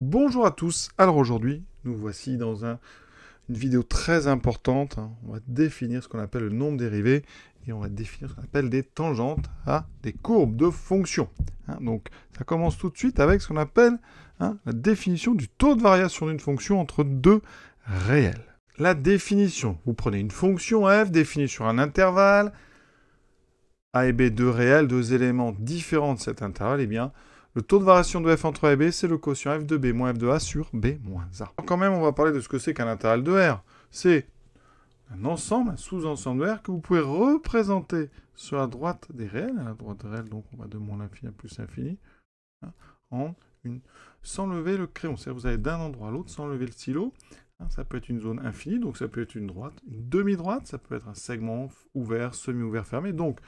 Bonjour à tous. Alors aujourd'hui, nous voici dans une vidéo très importante. On va définir ce qu'on appelle le nombre dérivé et on va définir ce qu'on appelle des tangentes à des courbes de fonctions. Donc ça commence tout de suite avec ce qu'on appelle la définition du taux de variation d'une fonction entre deux réels. La définition, vous prenez une fonction f définie sur un intervalle, a et b, deux réels, deux éléments différents de cet intervalle, et bien le taux de variation de f entre a et b, c'est le quotient f de b moins f de a sur b moins a. Alors quand même, on va parler de ce que c'est qu'un intervalle de R. C'est un ensemble, un sous-ensemble de R que vous pouvez représenter sur la droite des réels. À la droite des réels, donc on va de moins l'infini à plus l'infini, sans lever le crayon. C'est-à-dire vous allez d'un endroit à l'autre sans lever le stylo. Ça peut être une zone infinie, donc ça peut être une droite, une demi-droite, ça peut être un segment ouvert, semi-ouvert, fermé. Donc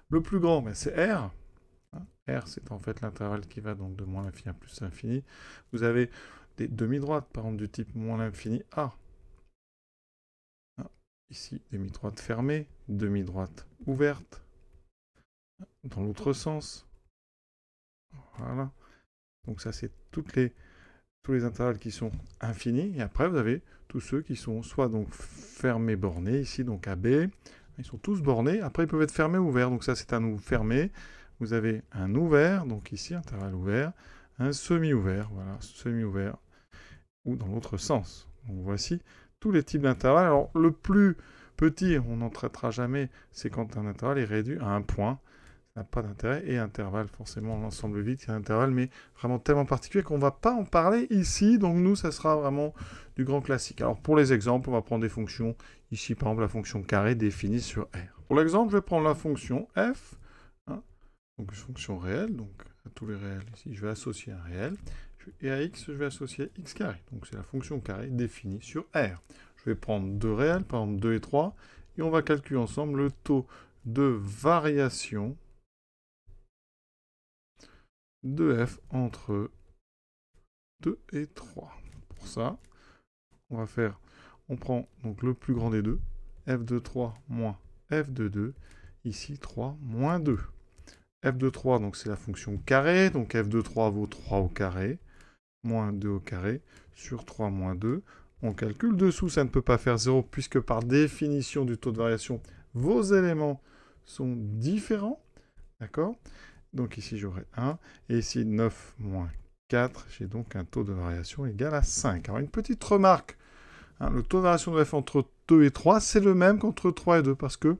le plus grand, c'est R. R, c'est en fait l'intervalle qui va donc de moins l'infini à plus l'infini. Vous avez des demi-droites, par exemple, du type moins l'infini A. Ici, demi-droite fermée, demi-droite ouverte. Dans l'autre sens. Voilà. Donc ça, c'est tous les intervalles qui sont infinis. Et après, vous avez tous ceux qui sont soit donc fermés, bornés, ici, donc AB. Ils sont tous bornés. Après, ils peuvent être fermés ou ouverts. Donc ça, c'est un fermé. Vous avez un ouvert, donc ici, intervalle ouvert, un semi-ouvert, voilà, semi-ouvert, ou dans l'autre sens. Donc voici tous les types d'intervalles. Alors, le plus petit, on n'en traitera jamais, c'est quand un intervalle est réduit à un point. Ça n'a pas d'intérêt. Et intervalle, forcément, l'ensemble vide, c'est un intervalle, mais vraiment tellement particulier qu'on ne va pas en parler ici. Donc nous, ça sera vraiment du grand classique. Alors, pour les exemples, on va prendre des fonctions. Ici, par exemple, la fonction carré définie sur R. Pour l'exemple, je vais prendre la fonction f. Donc une fonction réelle, donc à tous les réels ici, je vais associer un réel. Et à x, je vais associer x carré. Donc c'est la fonction carré définie sur R. Je vais prendre deux réels, par exemple 2 et 3, et on va calculer ensemble le taux de variation de f entre 2 et 3. Pour ça, on prend donc le plus grand des deux, f de 3 moins f de 2, ici 3 moins 2. f de 3, donc c'est la fonction carré, donc f de 3 vaut 3 au carré, moins 2 au carré, sur 3 moins 2. On calcule dessous, ça ne peut pas faire 0, puisque par définition du taux de variation, vos éléments sont différents, d'accord? Donc ici, j'aurai 1, et ici, 9 moins 4, j'ai donc un taux de variation égal à 5. Alors, une petite remarque, le taux de variation de f entre 2 et 3, c'est le même qu'entre 3 et 2, parce que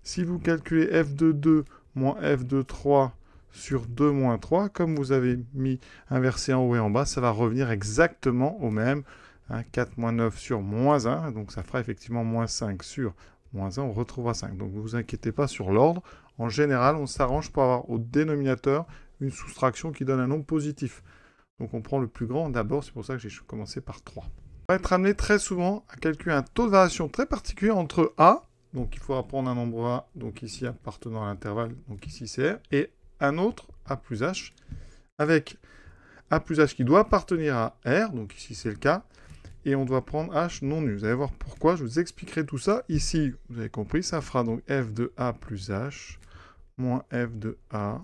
si vous calculez f de 2 moins f de 3 sur 2 moins 3, comme vous avez mis inversé en haut et en bas, ça va revenir exactement au même. 4 moins 9 sur moins 1, donc ça fera effectivement moins 5 sur moins 1, on retrouvera 5. Donc ne vous inquiétez pas sur l'ordre. En général, on s'arrange pour avoir au dénominateur une soustraction qui donne un nombre positif. Donc on prend le plus grand d'abord, c'est pour ça que j'ai commencé par 3. On va être amené très souvent à calculer un taux de variation très particulier entre A, donc il faudra prendre un nombre A, donc ici appartenant à l'intervalle, donc ici c'est R, et un autre, A plus H, avec A plus H qui doit appartenir à R, donc ici c'est le cas, et on doit prendre H non nul. Vous allez voir pourquoi, je vous expliquerai tout ça. Ici, vous avez compris, ça fera donc F de A plus H moins F de A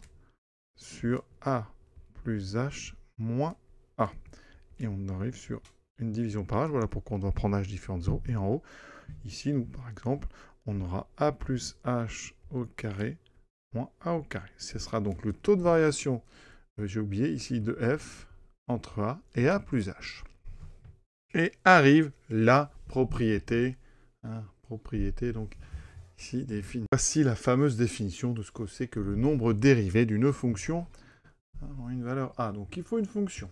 sur A plus H moins A. Et on arrive sur une division par H, voilà pourquoi on doit prendre H différent de 0. Et en haut, ici, nous, par exemple, on aura A plus H au carré moins A au carré. Ce sera donc le taux de variation, j'ai oublié, ici, de F entre A et A plus H. Et arrive la propriété. Propriété, donc, ici, définie. Voici la fameuse définition de ce que c'est que le nombre dérivé d'une fonction en une valeur A. Donc, il faut une fonction.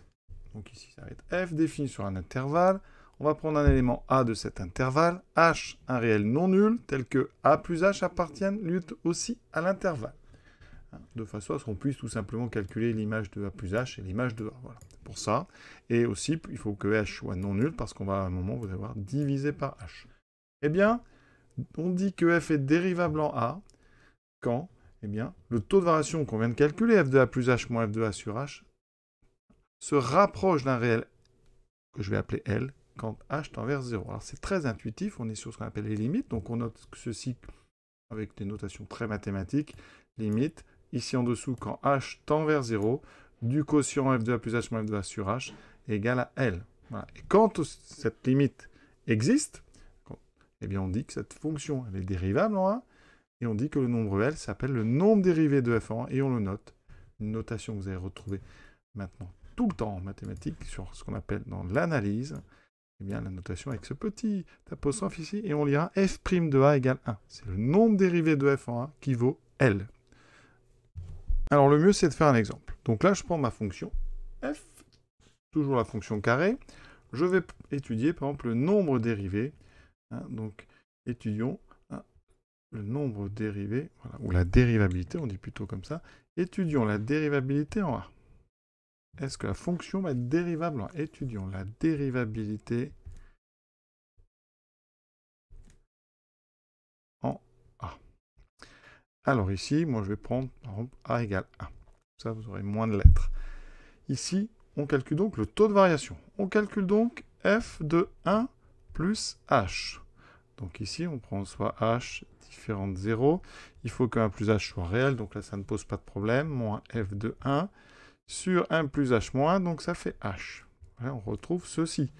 Donc ici, ça va être f défini sur un intervalle. On va prendre un élément a de cet intervalle, h, un réel non nul, tel que a plus h appartiennent lui aussi à l'intervalle. De façon à ce qu'on puisse tout simplement calculer l'image de a plus h et l'image de a. Voilà, pour ça. Et aussi, il faut que h soit non nul, parce qu'on va à un moment vous avoir divisé par h. Eh bien, on dit que f est dérivable en a quand, eh bien, le taux de variation qu'on vient de calculer, f de a plus h moins f de a sur h, se rapproche d'un réel que je vais appeler L quand h tend vers 0. Alors c'est très intuitif, on est sur ce qu'on appelle les limites, donc on note ceci avec des notations très mathématiques. Limite, ici en dessous, quand h tend vers 0, du quotient f de a plus h moins f de a sur h, égale à L. Voilà. Et quand cette limite existe, eh bien on dit que cette fonction elle est dérivable en A, et on dit que le nombre L s'appelle le nombre dérivé de f en A, et on le note. Une notation que vous allez retrouver maintenant tout le temps en mathématiques, sur ce qu'on appelle dans l'analyse, eh bien la notation avec ce petit apostrophe ici, et on lira f' de A égale 1. C'est le nombre dérivé de f en A qui vaut L. Alors le mieux c'est de faire un exemple. Donc là je prends ma fonction f, toujours la fonction carré. Je vais étudier par exemple le nombre dérivé. Donc étudions le nombre dérivé, voilà, ou la dérivabilité, on dit plutôt comme ça. Étudions la dérivabilité en A. Est-ce que la fonction va être dérivable en A? Étudions la dérivabilité en A. Alors ici, moi je vais prendre par exemple A égale 1. Ça, vous aurez moins de lettres. Ici, on calcule donc le taux de variation. On calcule donc f de 1 plus h. Donc ici, on prend soit h différent de 0. Il faut que 1 plus h soit réel, donc là, ça ne pose pas de problème. Moins f de 1 sur 1 plus h moins, donc ça fait h. Voilà, on retrouve ceci.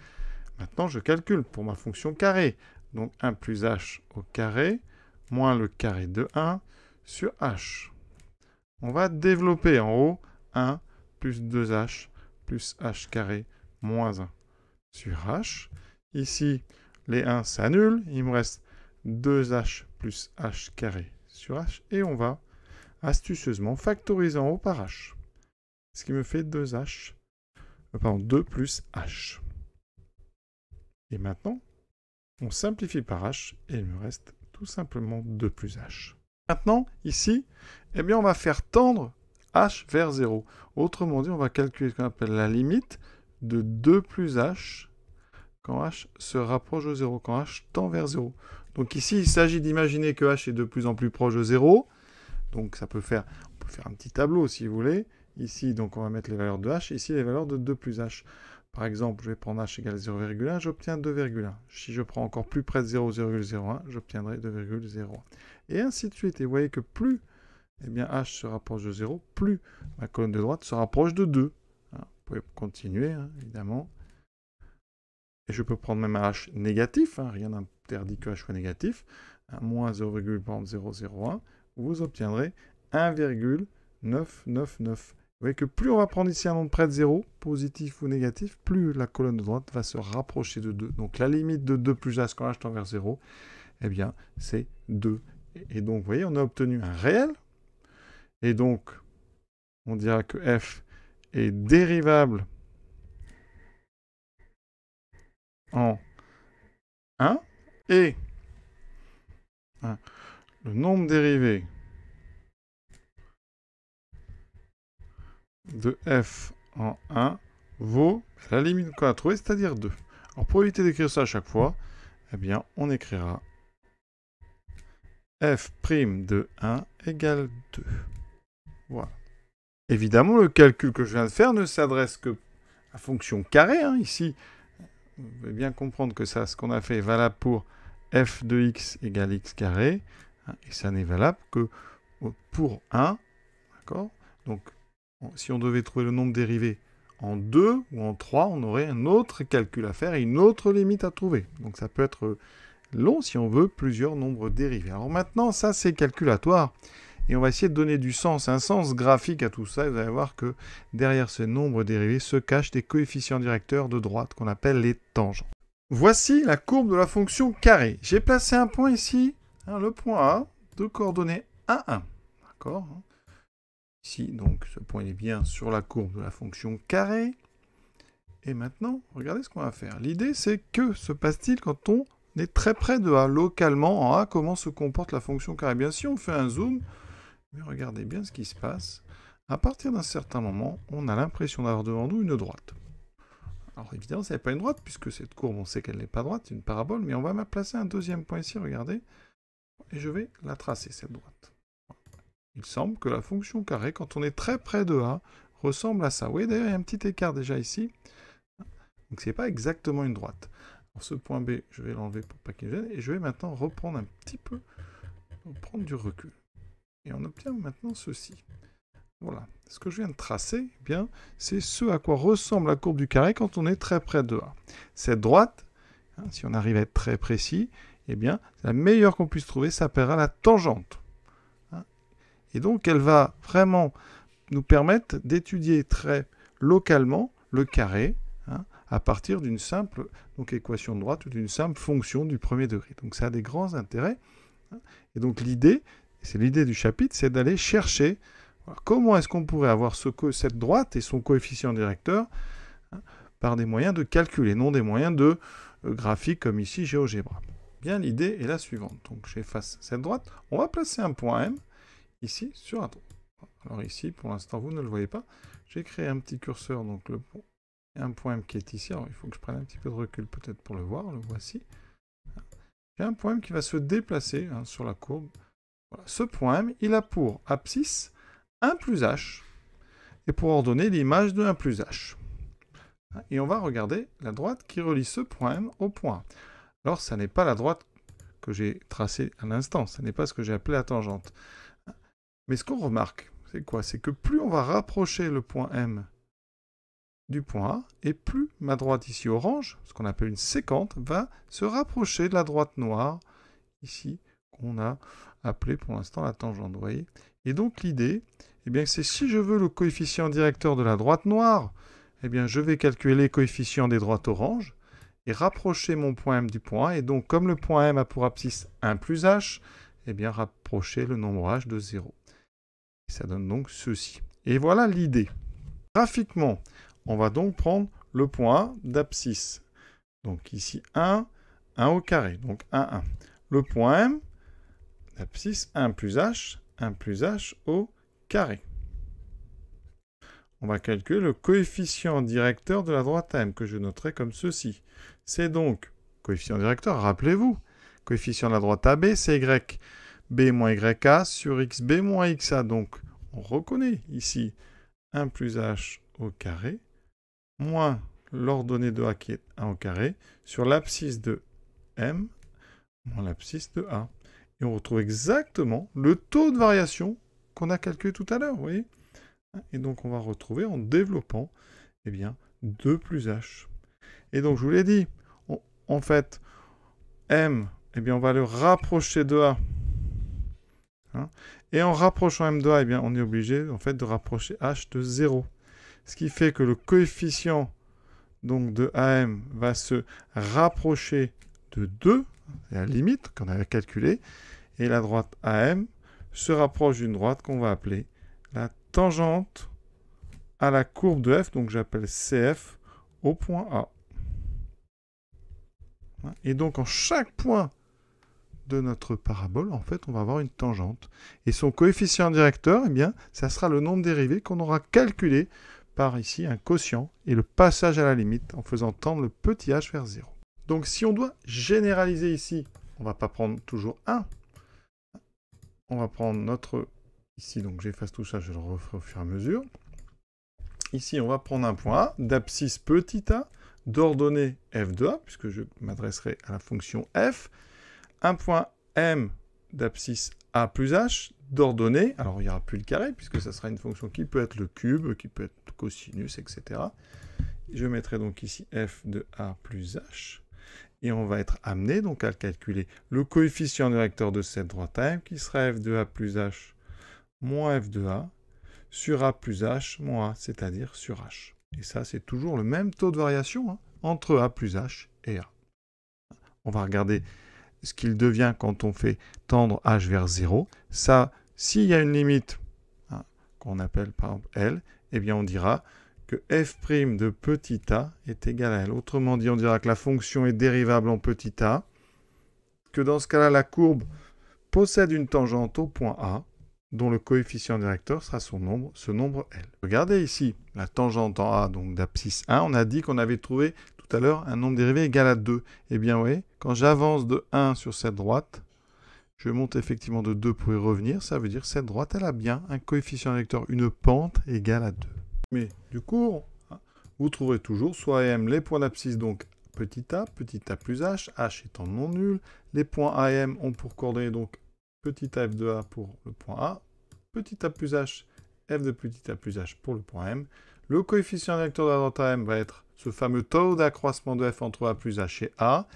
Maintenant, je calcule pour ma fonction carré. Donc 1 plus h au carré, moins le carré de 1 sur h. On va développer en haut 1 plus 2h plus h carré moins 1 sur h. Ici, les 1 s'annulent. Il me reste 2h plus h carré sur h. Et on va astucieusement factoriser en haut par h. Ce qui me fait 2 plus h. Et maintenant, on simplifie par h et il me reste tout simplement 2 plus h. Maintenant, ici, eh bien, on va faire tendre h vers 0. Autrement dit, on va calculer ce qu'on appelle la limite de 2 plus h quand h se rapproche de 0, quand h tend vers 0. Donc ici, il s'agit d'imaginer que h est de plus en plus proche de 0. Donc on peut faire un petit tableau si vous voulez. Ici, donc on va mettre les valeurs de h, ici les valeurs de 2 plus h. Par exemple, je vais prendre h égale 0,1, j'obtiens 2,1. Si je prends encore plus près de 0,01, j'obtiendrai 2,01. Et ainsi de suite. Et vous voyez que plus eh bien, h se rapproche de 0, plus ma colonne de droite se rapproche de 2. Vous pouvez continuer, évidemment. Et je peux prendre même un h négatif, rien n'interdit que h soit négatif. Moins 0,001, vous obtiendrez 1,999. Vous voyez que plus on va prendre ici un nombre près de 0, positif ou négatif, plus la colonne de droite va se rapprocher de 2. Donc la limite de 2 plus h quand h tend vers 0, eh bien, c'est 2. Et donc, vous voyez, on a obtenu un réel. Et donc, on dira que f est dérivable en 1. Et le nombre dérivé de f en 1 vaut la limite qu'on a trouvée, c'est-à-dire 2. Alors pour éviter d'écrire ça à chaque fois, eh bien on écrira f' de 1 égale 2. Voilà. Évidemment, le calcul que je viens de faire ne s'adresse que à la fonction carré. Ici, vous devez bien comprendre que ça, ce qu'on a fait est valable pour f de x égale x carré. Et ça n'est valable que pour 1. D'accord? Donc, si on devait trouver le nombre dérivé en 2 ou en 3, on aurait un autre calcul à faire et une autre limite à trouver. Donc ça peut être long si on veut plusieurs nombres dérivés. Alors maintenant, ça c'est calculatoire. Et on va essayer de donner du sens, un sens graphique à tout ça. Et vous allez voir que derrière ces nombres dérivés se cachent des coefficients directeurs de droite qu'on appelle les tangents. Voici la courbe de la fonction carré. J'ai placé un point ici, le point A, de coordonnées 1, 1. D'accord ? Ici, donc, ce point est bien sur la courbe de la fonction carré. Et maintenant, regardez ce qu'on va faire. L'idée, c'est que se passe-t-il quand on est très près de A, localement, en A, comment se comporte la fonction carré? Bien, si on fait un zoom, mais regardez bien ce qui se passe. À partir d'un certain moment, on a l'impression d'avoir devant nous une droite. Alors évidemment, ce n'est pas une droite, puisque cette courbe, on sait qu'elle n'est pas droite, c'est une parabole, mais on va placer un deuxième point ici, regardez, et je vais la tracer, cette droite. Il semble que la fonction carré, quand on est très près de A, ressemble à ça. Vous voyez, d'ailleurs, il y a un petit écart déjà ici. Donc, ce n'est pas exactement une droite. Alors, ce point B, je vais l'enlever pour pas qu'il gêne. Et je vais maintenant reprendre un petit peu, prendre du recul. Et on obtient maintenant ceci. Voilà. Ce que je viens de tracer, eh bien, c'est ce à quoi ressemble la courbe du carré quand on est très près de A. Cette droite, hein, si on arrive à être très précis, eh bien, la meilleure qu'on puisse trouver s'appellera la tangente. Hein. Et donc, elle va vraiment nous permettre d'étudier très localement le carré, hein, à partir d'une simple équation de droite ou d'une simple fonction du premier degré. Donc, ça a des grands intérêts. Hein. Et donc, l'idée, c'est l'idée du chapitre, c'est d'aller chercher comment est-ce qu'on pourrait avoir cette droite et son coefficient directeur, hein, par des moyens de calcul et non des moyens de graphique comme ici GeoGebra. Bien, l'idée est la suivante. Donc j'efface cette droite. On va placer un point M ici sur la droite. Alors ici, pour l'instant, vous ne le voyez pas. J'ai créé un petit curseur, donc un point M qui est ici. Alors il faut que je prenne un petit peu de recul peut-être pour le voir. Le voici. J'ai un point M qui va se déplacer, hein, sur la courbe. Voilà. Ce point M, il a pour abscisse 1 plus h, et pour ordonner l'image de 1 plus h. Et on va regarder la droite qui relie ce point M au point A. Alors, ça n'est pas la droite que j'ai tracée à l'instant, ce n'est pas ce que j'ai appelé la tangente. Mais ce qu'on remarque, c'est quoi? C'est que plus on va rapprocher le point M du point A, et plus ma droite ici orange, ce qu'on appelle une séquente, va se rapprocher de la droite noire, ici, qu'on a appelée pour l'instant la tangente, vous voyez. Et donc l'idée, eh bien, c'est si je veux le coefficient directeur de la droite noire, eh bien, je vais calculer les coefficients des droites oranges et rapprocher mon point M du point A. Et donc, comme le point M a pour abscisse 1 plus h, eh bien, rapprocher le nombre h de 0. Et ça donne donc ceci. Et voilà l'idée. Graphiquement, on va donc prendre le point A d'abscisse. Donc ici, 1 au carré, donc 1, 1. Le point M d'abscisse 1 plus h au carré. On va calculer le coefficient directeur de la droite M, que je noterai comme ceci. C'est donc, coefficient directeur, rappelez-vous, coefficient de la droite AB, c'est y. B moins YA sur XB moins XA. Donc, on reconnaît ici 1 plus h au carré, moins l'ordonnée de A qui est 1 au carré, sur l'abscisse de M, moins l'abscisse de A. Et on retrouve exactement le taux de variation qu'on a calculé tout à l'heure, vous voyez. Et donc, on va retrouver en développant, eh bien, 2 plus h. Et donc, je vous l'ai dit, en fait, M, eh bien, on va le rapprocher de A. Hein, et en rapprochant M de A, eh bien, on est obligé, en fait, de rapprocher h de 0. Ce qui fait que le coefficient donc, de AM va se rapprocher de 2, c'est la limite qu'on avait calculée, et la droite AM se rapproche d'une droite qu'on va appeler la tangente à la courbe de f, donc j'appelle CF, au point A. Et donc, en chaque point de notre parabole, en fait, on va avoir une tangente. Et son coefficient directeur, eh bien, ça sera le nombre dérivé qu'on aura calculé par ici un quotient et le passage à la limite en faisant tendre le petit h vers 0. Donc, si on doit généraliser ici, on ne va pas prendre toujours 1. On va prendre notre... Ici, donc j'efface tout ça, je le referai au fur et à mesure. Ici, on va prendre un point A, d'abscisse petit a, d'ordonnée f de a, puisque je m'adresserai à la fonction f. Un point M d'abscisse a plus h, d'ordonnée, alors il n'y aura plus le carré, puisque ça sera une fonction qui peut être le cube, qui peut être le cosinus, etc. Je mettrai donc ici f de a plus h. Et on va être amené donc à calculer le coefficient directeur de cette droite M, qui sera f de a plus h moins f de a, sur a plus h moins a, c'est-à-dire sur h. Et ça, c'est toujours le même taux de variation, hein, entre a plus h et a. On va regarder ce qu'il devient quand on fait tendre h vers 0. Ça, s'il y a une limite, hein, qu'on appelle par exemple L, eh bien on dira que f' de petit a est égal à L. Autrement dit, on dira que la fonction est dérivable en petit a, que dans ce cas-là, la courbe possède une tangente au point A, dont le coefficient directeur sera ce nombre L. Regardez ici, la tangente en A, donc d'abscisse 1, on a dit qu'on avait trouvé tout à l'heure un nombre dérivé égal à 2. Eh bien, vous voyez, quand j'avance de 1 sur cette droite, je monte effectivement de 2 pour y revenir. Ça veut dire que cette droite, elle a bien un coefficient directeur, une pente égale à 2. Mais du coup, vous trouverez toujours soit M les points d'abscisse, donc petit a plus h étant non nul. Les points A et M ont pour coordonnées donc petit a f de a pour le point A, petit a plus h, f de petit a plus h pour le point M. Le coefficient directeur de la droite AM va être ce fameux taux d'accroissement de f entre a plus h et a.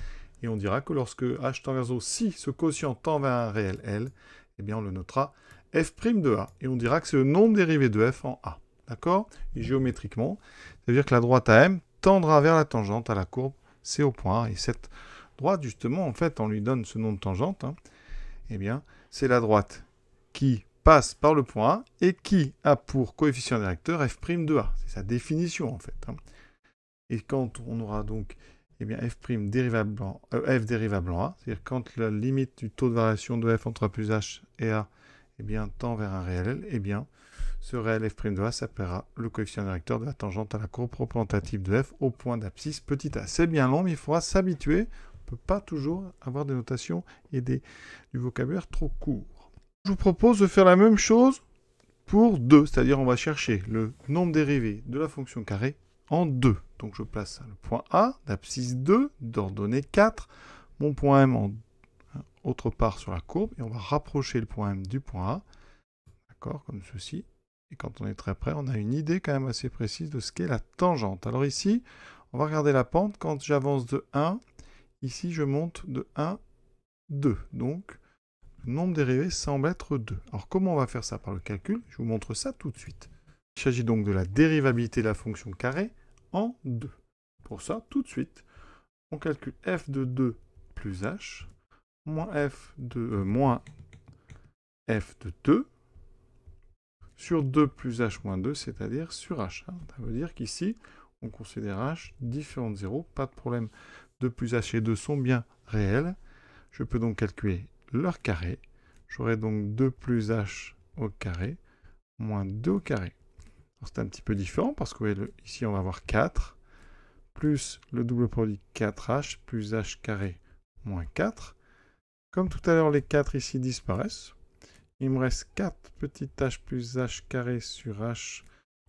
Et on dira que lorsque h tend vers 0, si ce quotient tend vers un réel L, eh bien on le notera f' de a. Et on dira que c'est le nombre dérivé de f en a. D'accord? Et géométriquement, ça veut dire que la droite AM tendra vers la tangente à la courbe C au point A. Et cette droite, justement, en fait, on lui donne ce nom de tangente. Eh bien, c'est la droite qui passe par le point A et qui a pour coefficient directeur f' de a. C'est sa définition, en fait. Et quand on aura donc eh bien, f' dérivable en, f dérivable en a, c'est-à-dire quand la limite du taux de variation de f entre a plus h et a eh bien, tend vers un réel L, eh bien, ce réel f' de a s'appellera le coefficient directeur de la tangente à la courbe représentative de f au point d'abscisse petit a. C'est bien long, mais il faudra s'habituer. On ne peut pas toujours avoir des notations et du vocabulaire trop court. Je vous propose de faire la même chose pour 2, c'est-à-dire on va chercher le nombre dérivé de la fonction carré en 2. Donc je place le point A d'abscisse 2, d'ordonnée 4, mon point M en autre part sur la courbe, et on va rapprocher le point M du point A, d'accord, comme ceci. Et quand on est très près, on a une idée quand même assez précise de ce qu'est la tangente. Alors ici, on va regarder la pente. Quand j'avance de 1, ici je monte de 1, 2. Donc, le nombre dérivé semble être 2. Alors comment on va faire ça par le calcul? Je vous montre ça tout de suite. Il s'agit donc de la dérivabilité de la fonction carré en 2. Pour ça, tout de suite, on calcule f de 2 plus h, moins f de 2, sur 2 plus h moins 2, c'est-à-dire sur h. Ça veut dire qu'ici, on considère h différent de 0. Pas de problème. 2 plus h et 2 sont bien réels. Je peux donc calculer leur carré. J'aurai donc 2 plus h au carré moins 2 au carré. C'est un petit peu différent parce que ici, on va avoir 4 plus le double produit 4h plus h carré moins 4. Comme tout à l'heure, les 4 ici disparaissent. Il me reste 4 petites h plus h carré sur h.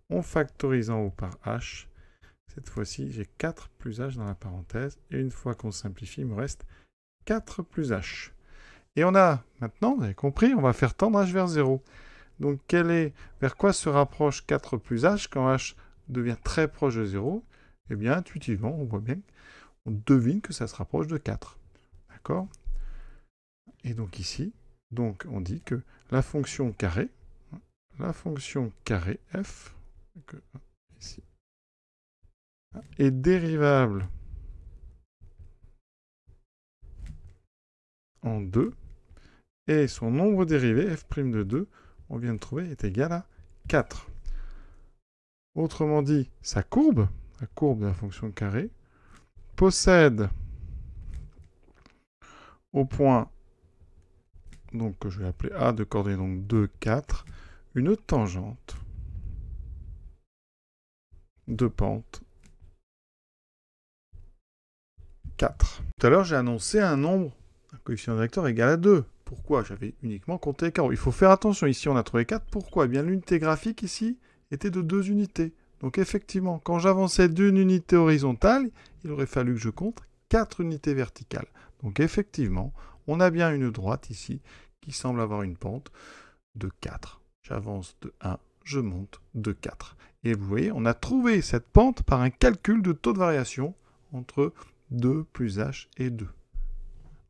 On factorise en haut par h. Cette fois-ci, j'ai 4 plus h dans la parenthèse. Et une fois qu'on simplifie, il me reste 4 plus h. Et on a, maintenant, vous avez compris, on va faire tendre h vers 0. Donc, vers quoi se rapproche 4 plus h quand h devient très proche de 0? Eh bien, intuitivement, on voit bien, on devine que ça se rapproche de 4. D'accord? Et donc ici, on dit que la fonction carré f, ici, est dérivable en 2, et son nombre dérivé, f' de 2, on vient de trouver, est égal à 4. Autrement dit, sa courbe, la courbe de la fonction carré, possède au point, donc que je vais appeler A de coordonnées donc 2, 4, une tangente de pente 4. Tout à l'heure, j'ai annoncé un nombre, un coefficient directeur égal à 2. Pourquoi? J'avais uniquement compté les carreaux. Il faut faire attention, ici on a trouvé 4. Pourquoi? Eh bien, l'unité graphique ici était de 2 unités. Donc effectivement, quand j'avançais d'une unité horizontale, il aurait fallu que je compte 4 unités verticales. Donc effectivement, on a bien une droite ici qui semble avoir une pente de 4. J'avance de 1, je monte de 4. Et vous voyez, on a trouvé cette pente par un calcul de taux de variation entre 2 plus h et 2.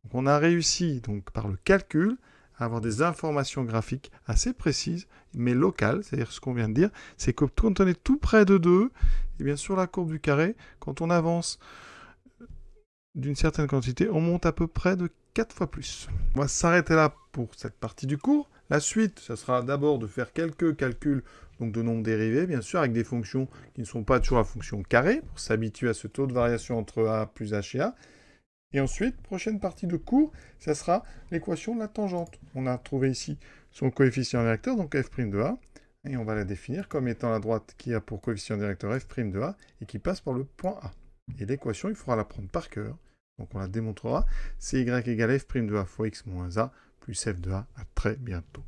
Donc on a réussi, donc, par le calcul, à avoir des informations graphiques assez précises, mais locales, c'est-à-dire ce qu'on vient de dire, c'est que quand on est tout près de 2, et bien sur la courbe du carré, quand on avance d'une certaine quantité, on monte à peu près de 4 fois plus. On va s'arrêter là pour cette partie du cours. La suite, ça sera d'abord de faire quelques calculs donc de nombres dérivés, bien sûr, avec des fonctions qui ne sont pas toujours la fonction carré, pour s'habituer à ce taux de variation entre a plus h et a. Et ensuite, prochaine partie de cours, ça sera l'équation de la tangente. On a trouvé ici son coefficient directeur, donc f' de a, et on va la définir comme étant la droite qui a pour coefficient directeur f' de a, et qui passe par le point A. Et l'équation, il faudra la prendre par cœur. Donc on la démontrera. C'est y égale f' de a fois x moins a plus f de a. À très bientôt.